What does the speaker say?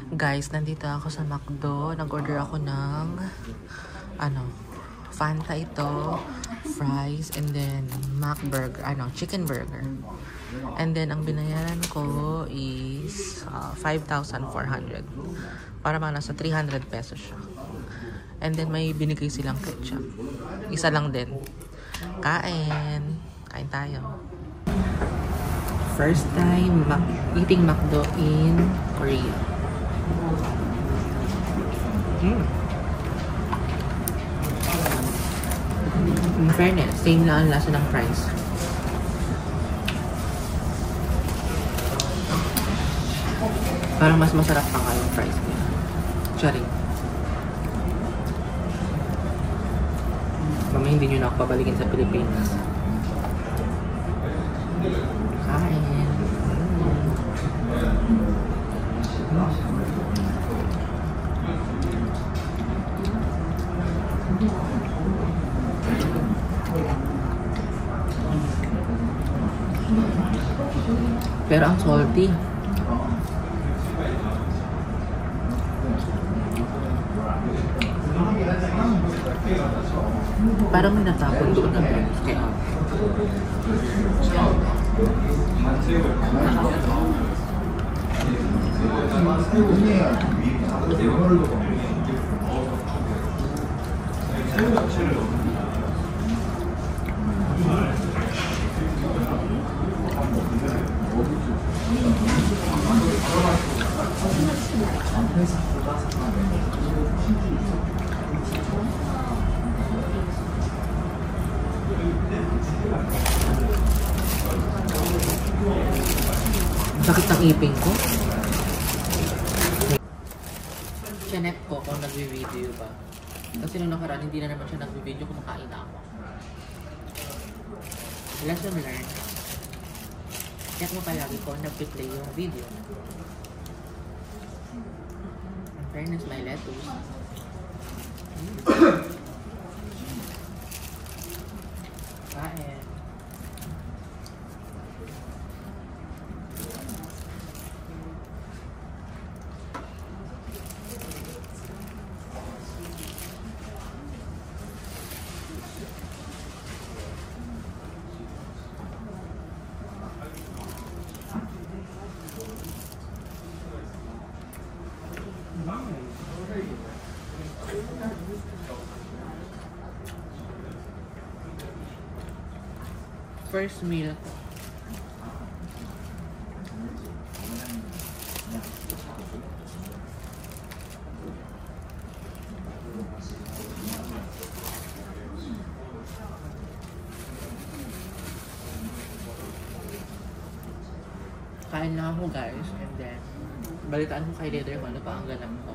Guys, nandito ako sa McDo. Nag-order ako ng Fanta ito, fries, and then chicken burger. And then ang binayaran ko is 5,400. Para mga nasa 300 pesos siya. And then may binigay silang ketchup. Isa lang din. Kain tayo. First time eating McDo in Korea. In fairness, same na ang lasa ng fries. Parang mas masarap pa nga yung fries niya. Charing. Mamaya hindi nyo na ako pabalikin sa Pilipinas. Kain. Pero ang salty. Parang may natapon doon ng rice. Kaya sakit ng ipin ko. Chinek ko kung nagvi-video ba. Kasi nung nakaraan, hindi na naman siya nagvi-video, kumakain na ako. Lesson learned. Check mo palagi kung nag-play yung video. In fairness, my lettuce. Kain. First meal. Kain lang ako guys, and then balitaan ko kay leader kung ano pa ang ganap ko.